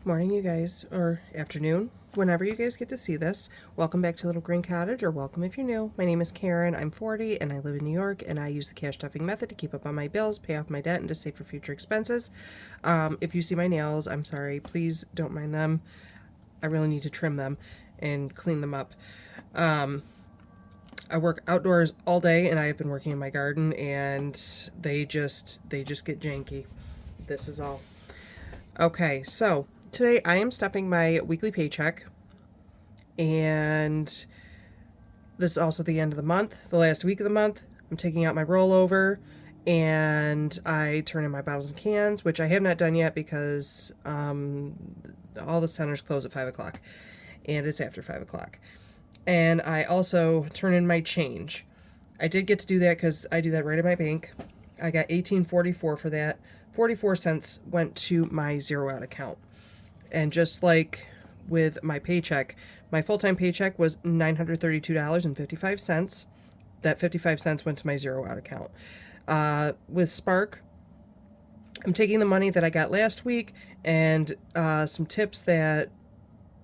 Morning, you guys, or afternoon, whenever you guys get to see this. Welcome back to Little Green Cottage, or welcome if you're new. My name is Karen, I'm 40, and I live in New York, and I use the cash stuffing method to keep up on my bills, pay off my debt, and to save for future expenses. If you see my nails, I'm sorry, please don't mind them. I really need to trim them and clean them up. I work outdoors all day, and I've been working in my garden, and they just get janky. This is all. Okay, so today I am stuffing my weekly paycheck, and this is also the end of the month, the last week of the month. I'm taking out my rollover, and I turn in my bottles and cans, which I have not done yet because all the centers close at 5 o'clock, and it's after 5 o'clock. And I also turn in my change. I did get to do that because I do that right at my bank. I got $18.44 for that. 44 cents went to my zero out account. And just like with my paycheck, my full-time paycheck was $932.55. That 55 cents went to my zero out account. With Spark, I'm taking the money that I got last week and some tips that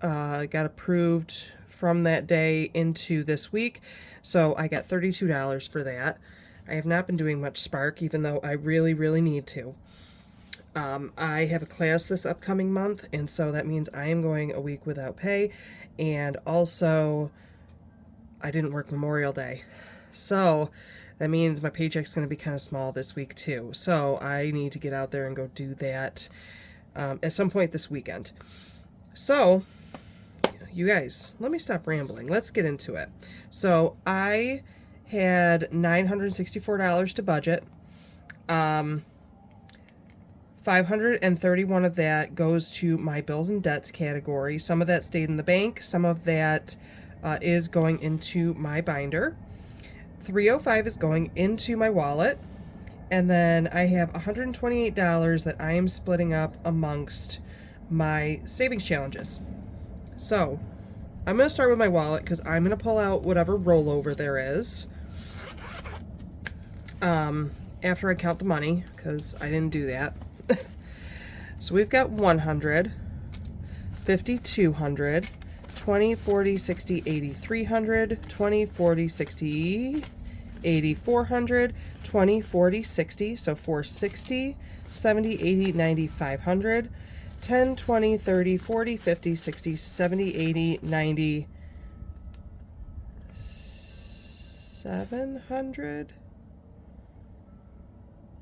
got approved from that day into this week. So I got $32 for that. I have not been doing much Spark, even though I really, really need to. I have a class this upcoming month, and so that means I am going a week without pay, and also I didn't work Memorial Day. So that means my paycheck's going to be kind of small this week too. So I need to get out there and go do that at some point this weekend. So you guys, let me stop rambling. Let's get into it. So I had $964 to budget. 531 of that goes to my bills and debts category. Some of that stayed in the bank. Some of that is going into my binder. 305 is going into my wallet. And then I have $128 that I am splitting up amongst my savings challenges. So I'm going to start with my wallet because I'm going to pull out whatever rollover there is. After I count the money, because I didn't do that. So we've got 100, 50, 200, 20, 40, 60, 80, 300, 20, 40, 60, 80, 400, 20, 40, 60, so 460, 70, 80, 90, 500, 10, 20, 30, 40, 50, 60, 70, 80, 90, 700.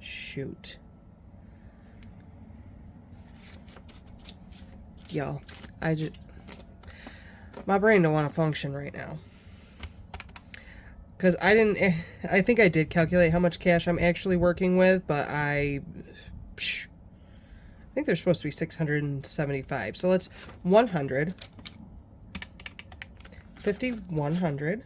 Shoot. Y'all, my brain don't want to function right now. Because I think I did calculate how much cash I'm actually working with, but I think there's supposed to be 675. So let's 100, 50, 100,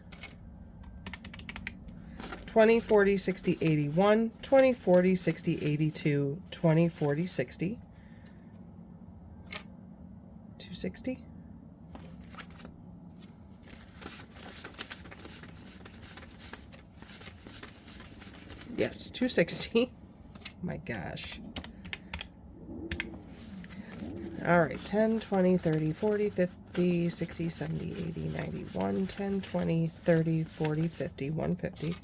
20, 40, 60, 81, 20, 40, 60, 82, 20, 40, 60, 260. Yes, 260. My gosh. All right, 10, 20, 30, 40, 50, 60, 70, 80, 91, 10, 20, 30, 40, 50, 150.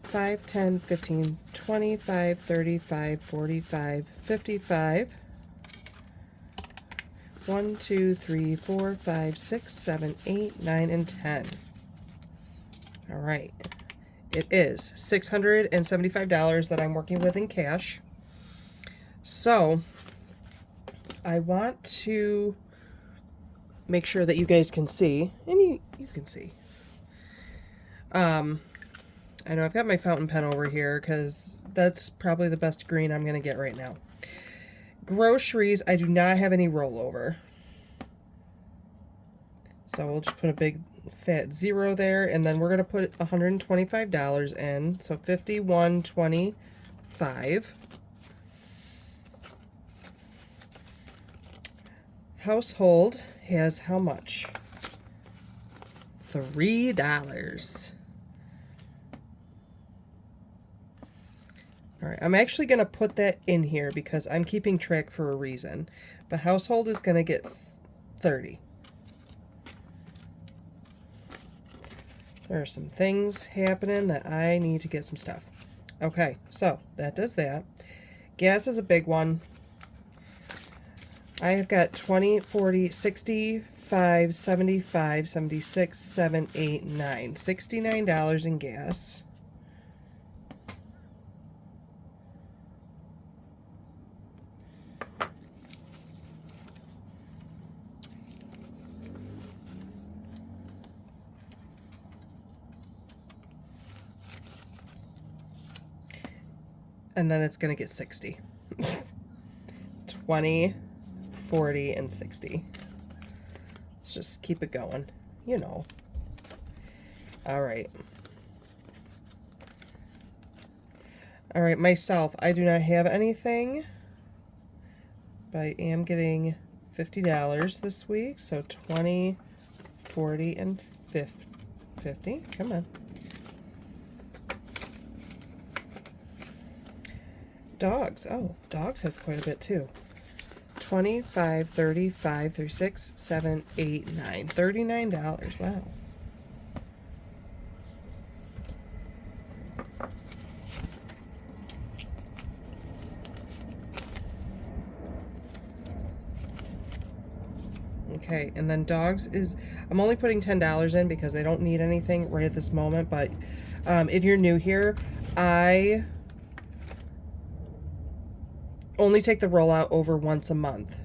5, 10, 15, 25, 35, 45, 55. 1, 2, 3, 4, 5, 6, 7, 8, 9, and 10. All right. It is $675 that I'm working with in cash. So I want to make sure that you guys can see, and you can see. I know I've got my fountain pen over here because that's probably the best green I'm going to get right now. Groceries, I do not have any rollover. So we'll just put a big fat 0 there, and then we're going to put $125 in. So 51.25. Household has how much? $3. All right, I'm actually going to put that in here because I'm keeping track for a reason. But household is going to get 30. There are some things happening that I need to get some stuff. Okay, so that does that. Gas is a big one. I have got 20, 40, 65, 75, 76, 7, 8, 9. $69 in gas. And then it's going to get 60. 20, 40, and 60. Let's just keep it going, you know. All right. All right, myself, I do not have anything, but I am getting $50 this week, so 20, 40, and 50. Come on. Dogs. Oh, dogs has quite a bit too. 25, 35, 36, 7, 8, 9. $39. Wow. Okay, and then dogs is, I'm only putting $10 in because they don't need anything right at this moment, but if you're new here, I only take the rollout over once a month.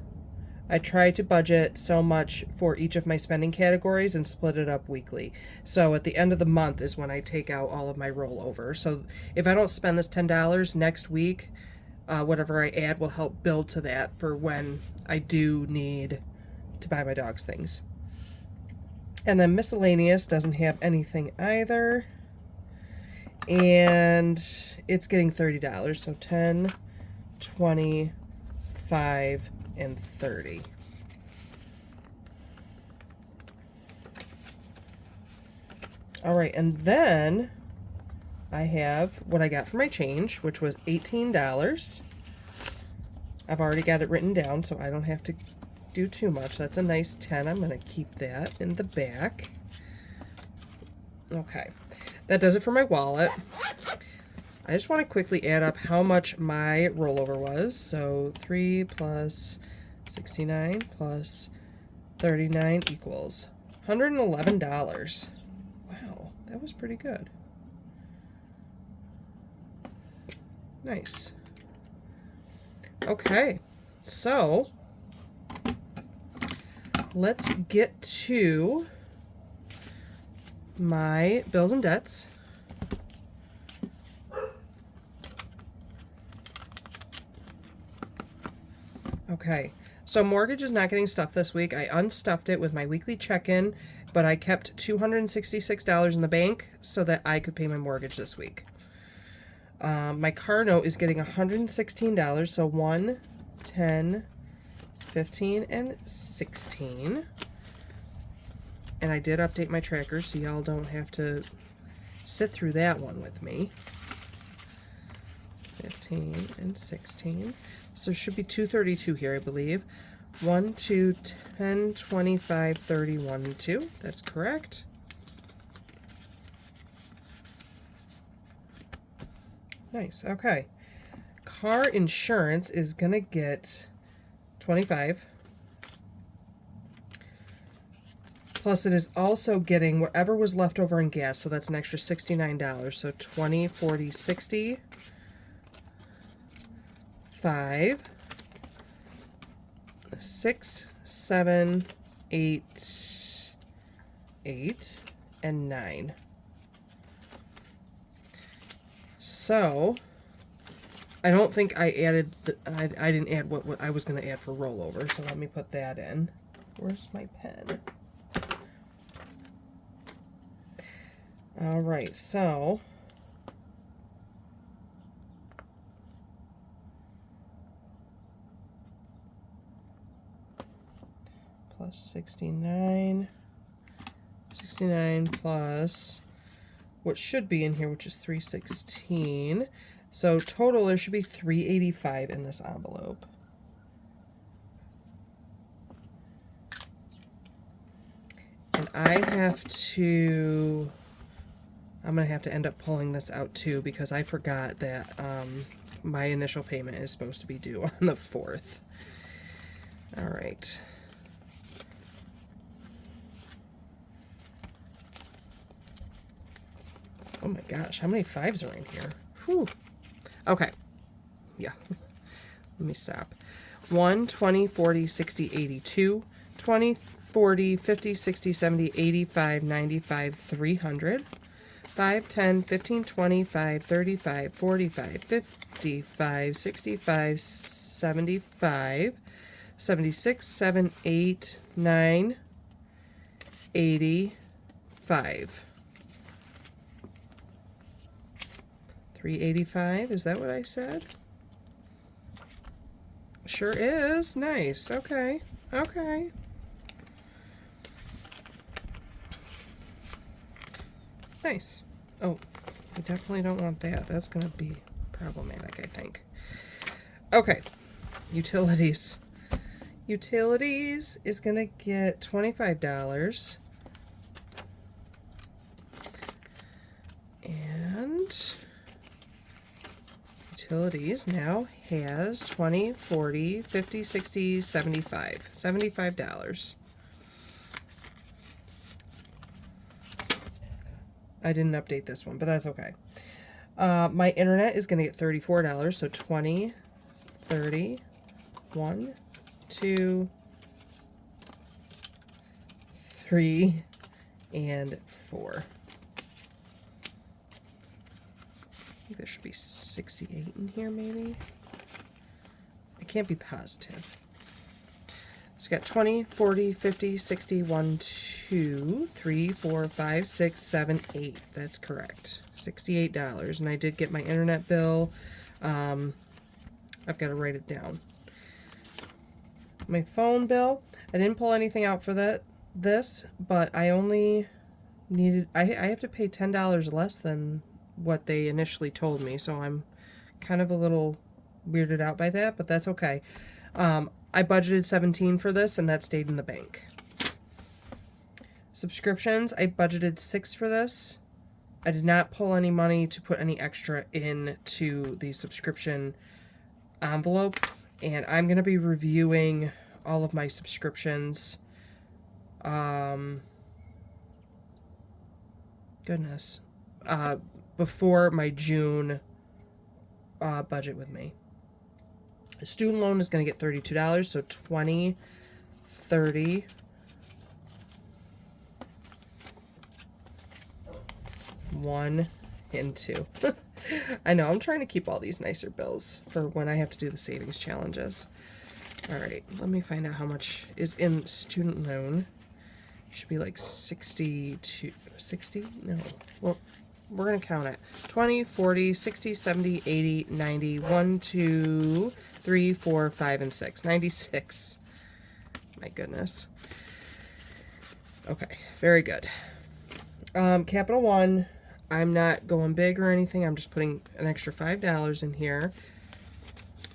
I try to budget so much for each of my spending categories and split it up weekly. So at the end of the month is when I take out all of my rollover. So if I don't spend this $10 next week, whatever I add will help build to that for when I do need to buy my dogs things. And then miscellaneous doesn't have anything either. And it's getting $30. So 10, 20, 5, and 30. All right, and then I have what I got for my change, which was $18. I've already got it written down, so I don't have to do too much. That's a nice 10. I'm going to keep that in the back. Okay, that does it for my wallet. I just want to quickly add up how much my rollover was. So 3 plus 69 plus 39 equals $111. Wow, that was pretty good. Nice. Okay, so let's get to my bills and debts. Okay, so mortgage is not getting stuffed this week. I unstuffed it with my weekly check-in, but I kept $266 in the bank so that I could pay my mortgage this week. My car note is getting $116, so 1, 10, 15, and 16. And I did update my tracker so y'all don't have to sit through that one with me. 15 and 16. So it should be 232 here, I believe. 1, 2, 10, 25, 30, 1, and 2. That's correct. Nice. Okay. Car insurance is going to get 25. Plus it is also getting whatever was left over in gas, so that's an extra $69. So 20, 40, 60. 5, 6, 7, 8, 8, and 9. So I don't think I added I didn't add what I was going to add for rollover, so let me put that in. Where's my pen? All right, so plus 69 plus what should be in here, which is 316. So total, there should be $385 in this envelope. And I'm going to have to end up pulling this out too, because I forgot that my initial payment is supposed to be due on the 4th. All right. Oh my gosh, how many 5s are in here? Whew. Okay. Yeah. Let me stop. 1, 20, 40, 60, 82, 20, 40, 50, 60, 70, 85, 95, 300, 5, 10, 15, 25, 35, 45, 55, 65, 75, 76, 7, 8, 9, 85. 385, is that what I said? Sure is. Nice. Okay. Okay. Nice. Oh, we definitely don't want that. That's going to be problematic, I think. Okay. Utilities. Utilities is going to get $25. And utilities now has 20, 40, 50, 60, 75. $75. I didn't update this one, but that's okay. My internet is going to get $34, so 20, 30, 1, 2, 3, and 4. I think there should be 68 in here, maybe. I can't be positive. So we got 20, 40, 50, 60, 1, 2, 3, 4, 5, 6, 7, 8. That's correct. $68. And I did get my internet bill. I've got to write it down. My phone bill, I didn't pull anything out for this, but I only needed, I have to pay $10 less than what they initially told me, so I'm kind of a little weirded out by that, but that's okay. I budgeted $17 for this, and that stayed in the bank. Subscriptions, I budgeted $6 for this. I did not pull any money to put any extra into the subscription envelope, and I'm going to be reviewing all of my subscriptions. Goodness. Before my June budget with me. The student loan is going to get $32, so 20, 30, 1, and 2. I know, I'm trying to keep all these nicer bills for when I have to do the savings challenges. All right, let me find out how much is in student loan. Should be like 62, 60? No, well, we're going to count it. 20, 40, 60, 70, 80, 90, 1, 2, 3, 4, 5, and 6. 96. My goodness. Okay, very good. Capital One, I'm not going big or anything. I'm just putting an extra $5 in here.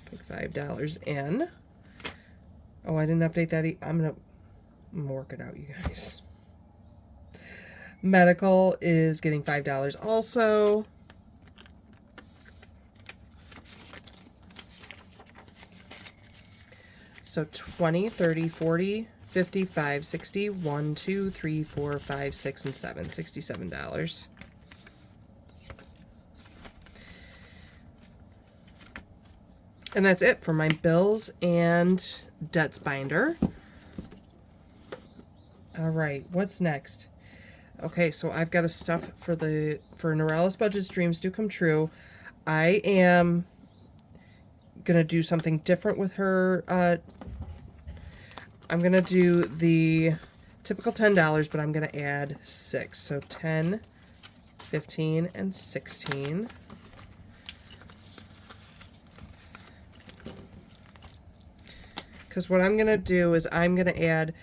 Put $5 in. Oh, I didn't update that. I'm gonna work it out, you guys. Medical is getting $5 also. So 20, 30, 40, 55, 60, 1, 2, 3, 4, 5, 6, and 7. $67. And that's it for my bills and debts binder. All right, what's next? Okay, so I've got a stuff for Norella's Budget's Dreams Do Come True. I am gonna do something different with her. I'm gonna do the typical $10, but I'm gonna add 6. So 10, 15, and 16. Because what I'm gonna do is I'm gonna add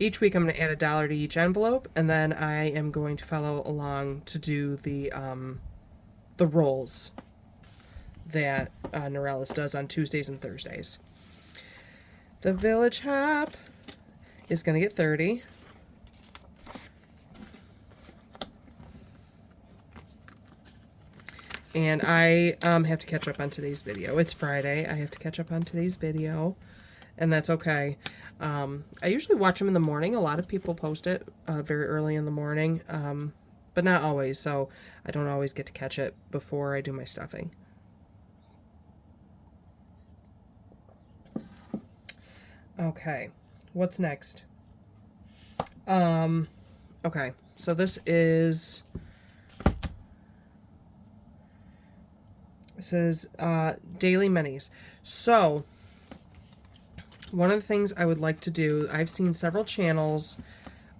each week I'm going to add $1 to each envelope, and then I am going to follow along to do the the rolls that Norellis does on Tuesdays and Thursdays. The Village Hop is going to get 30. And I have to catch up on today's video. It's Friday. I have to catch up on today's video, and that's okay. I usually watch them in the morning. A lot of people post it very early in the morning, but not always, so I don't always get to catch it before I do my stuffing. Okay, what's next? Okay, so this is... This is daily minis. So, one of the things I would like to do, I've seen several channels,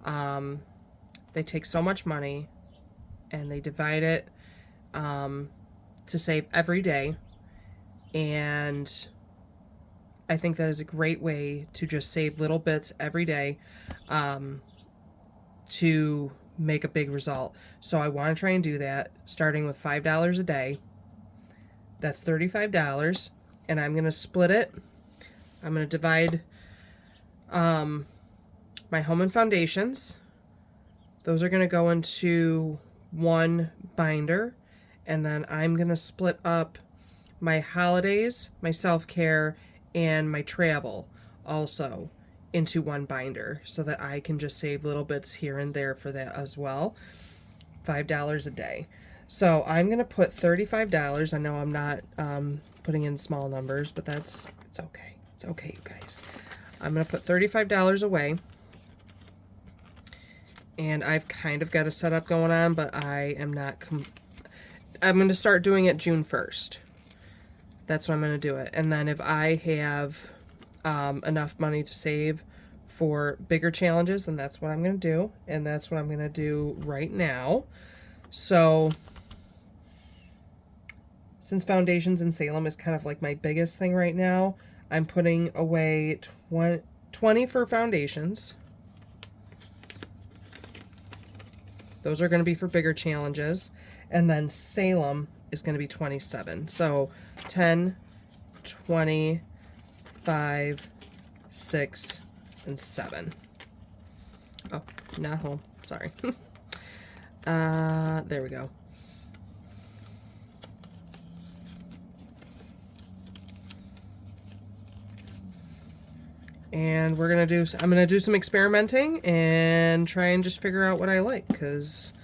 they take so much money and they divide it to save every day. And I think that is a great way to just save little bits every day to make a big result. So I want to try and do that, starting with $5 a day. That's $35, and I'm going to split it. I'm going to divide my home and foundations. Those are going to go into one binder, and then I'm going to split up my holidays, my self-care, and my travel also into one binder so that I can just save little bits here and there for that as well. $5 a day. So I'm going to put $35. I know I'm not putting in small numbers, but it's okay. It's okay, you guys. I'm going to put $35 away. And I've kind of got a setup going on, but I am not... I'm going to start doing it June 1st. That's when I'm going to do it. And then if I have enough money to save for bigger challenges, then that's what I'm going to do. And that's what I'm going to do right now. So... Since foundations in Salem is kind of like my biggest thing right now, I'm putting away 20 for foundations. Those are going to be for bigger challenges. And then Salem is going to be 27. So 10, 20, 5, 6, and 7. Oh, not home. Sorry. There we go. And I'm going to do some experimenting and try and just figure out what I like, because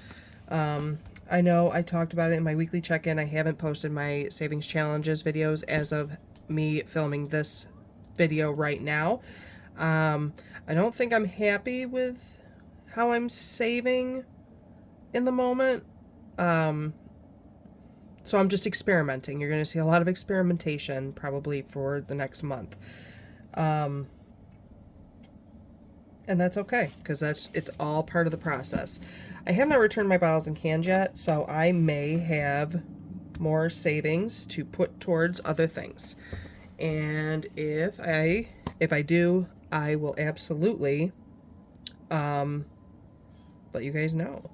I know I talked about it in my weekly check-in. I haven't posted my savings challenges videos as of me filming this video right now. I don't think I'm happy with how I'm saving in the moment. So I'm just experimenting. You're going to see a lot of experimentation probably for the next month. And that's okay, because it's all part of the process. I have not returned my bottles and cans yet, so I may have more savings to put towards other things. And if I do, I will absolutely let you guys know.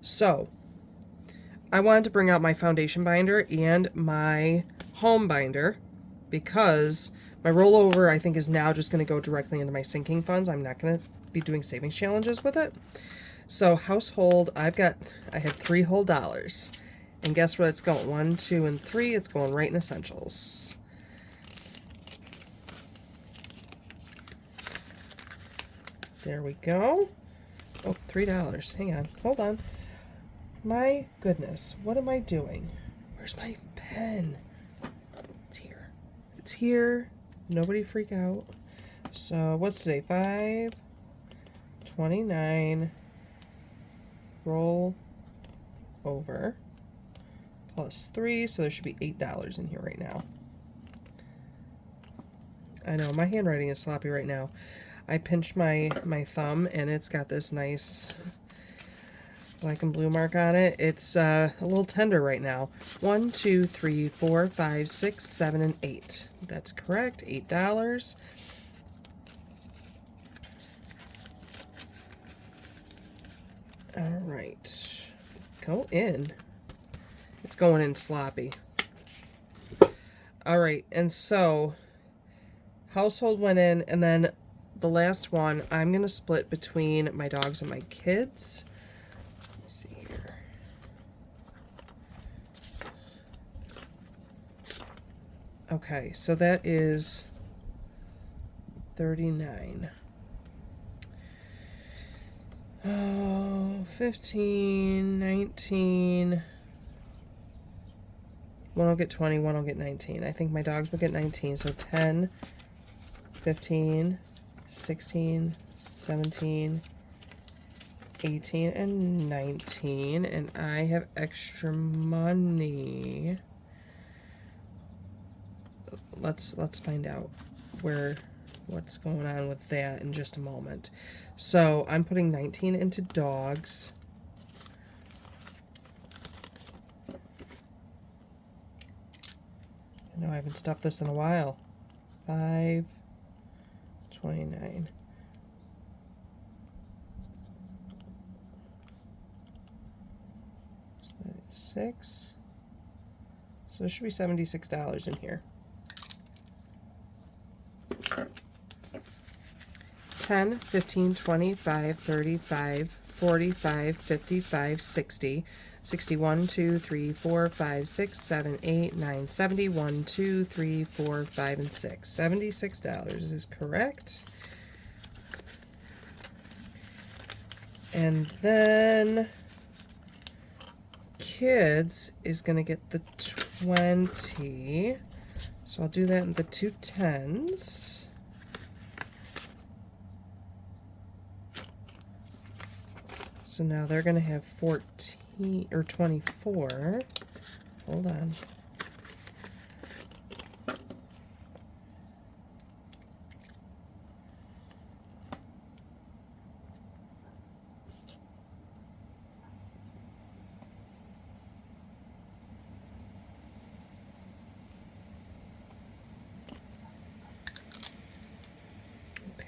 So I wanted to bring out my foundation binder and my home binder because my rollover, I think, is now just going to go directly into my sinking funds. I'm not going to be doing savings challenges with it. So household, I had $3 whole. And guess where it's going? 1, 2, and 3. It's going right in essentials. There we go. Oh, $3. Hang on. Hold on. My goodness. What am I doing? Where's my pen? It's here. It's here. Nobody freak out. So what's today? 5/29 roll over plus 3, so there should be $8 in here right now. I know my handwriting is sloppy right now. I pinched my thumb and it's got this nice black and blue mark on it. It's a little tender right now. 1, 2, 3, 4, 5, 6, 7, and 8. That's correct. $8. All right. Go in. It's going in sloppy. All right, and so household went in, and then the last one I'm going to split between my dogs and my kids. Let's see here. Okay, so that is 39. Oh, 15, 19. One will get 20, one will get 19. I think my dogs will get 19, so 10, 15, 16, 17, 18, and 19. And I have extra money. Let's find out what's going on with that in just a moment. So I'm putting 19 into dogs. I know I haven't stuffed this in a while. 5, 29. So that is 6. So there should be $76 in here. 10, 15, 25, 35, 45, 55, 60, 61, 2, 3, 4, 5, 6, 7, 8, 9, 70, 1, 2, 3, 4, 5, and 6. $76 is correct. And then kids is going to get the 20. So I'll do that in the 2 10s. So now they're going to have 14 or 24. Hold on.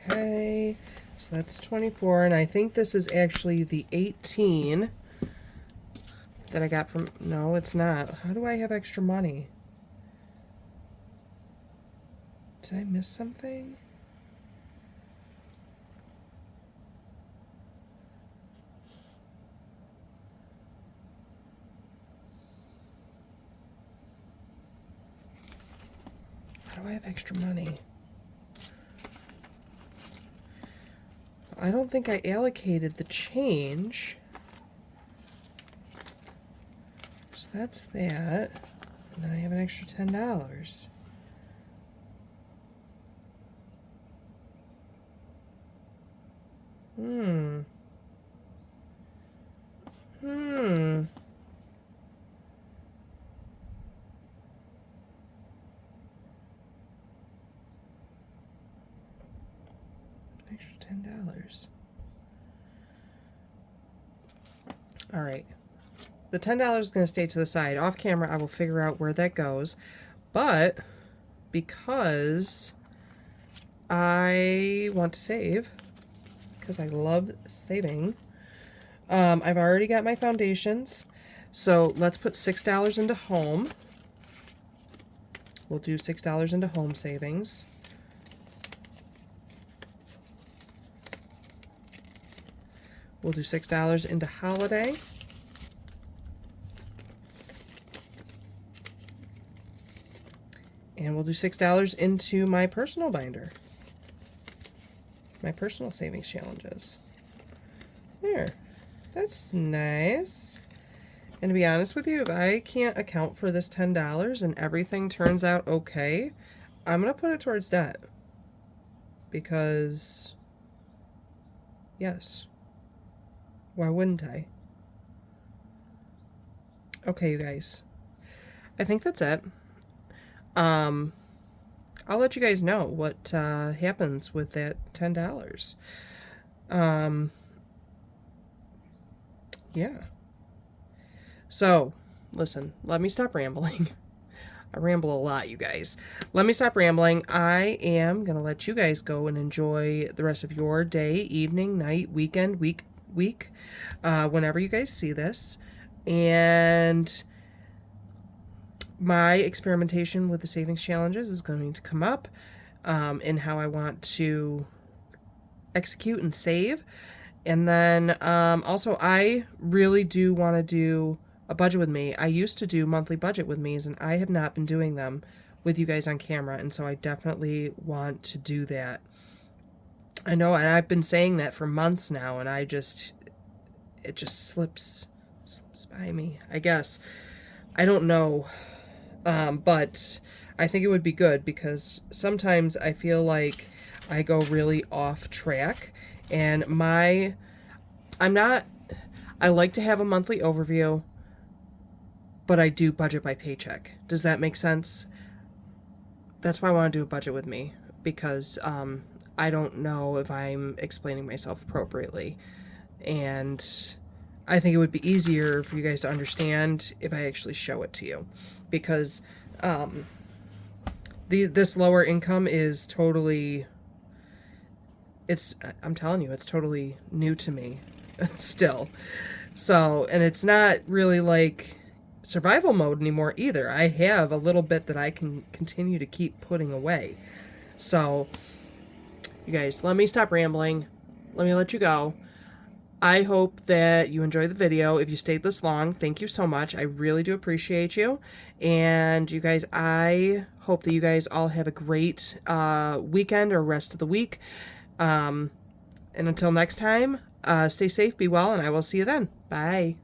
Okay, so that's 24, and I think this is actually the 18 that I got from, no, it's not. How do I have extra money? Did I miss something? How do I have extra money? I don't think I allocated the change. So that's that. And then I have an extra $10. Extra $10. All right. The $10 is going to stay to the side. Off camera, I will figure out where that goes. But because I want to save, because I love saving, I've already got my foundations. So let's put $6 into home. We'll do $6 into home savings. We'll do $6 into holiday. And we'll do $6 into my personal binder. My personal savings challenges. There. That's nice. And to be honest with you, if I can't account for this $10 and everything turns out okay, I'm going to put it towards debt. Because, yes. Why wouldn't I? Okay, you guys. I think that's it. I'll let you guys know what happens with that $10. Yeah. So, listen, let me stop rambling. I ramble a lot, you guys. Let me stop rambling. I am going to let you guys go and enjoy the rest of your day, evening, night, weekend, week, whenever you guys see this. And my experimentation with the savings challenges is going to come up in how I want to execute and save. And then also, I really do want to do a budget with me. I used to do monthly budget with me's, and I have not been doing them with you guys on camera, and so I definitely want to do that. I know, and I've been saying that for months now, and it just slips by me, I guess. I don't know, but I think it would be good, because sometimes I feel like I go really off track, and I like to have a monthly overview, but I do budget by paycheck. Does that make sense? That's why I want to do a budget with me, because I don't know if I'm explaining myself appropriately. And I think it would be easier for you guys to understand if I actually show it to you, because this lower income is totally, I'm telling you, it's totally new to me still. So, and it's not really like survival mode anymore either. I have a little bit that I can continue to keep putting away. So, you guys, let me stop rambling. Let me let you go. I hope that you enjoyed the video. If you stayed this long, thank you so much. I really do appreciate you. And you guys, I hope that you guys all have a great weekend or rest of the week. And until next time, stay safe, be well, and I will see you then. Bye.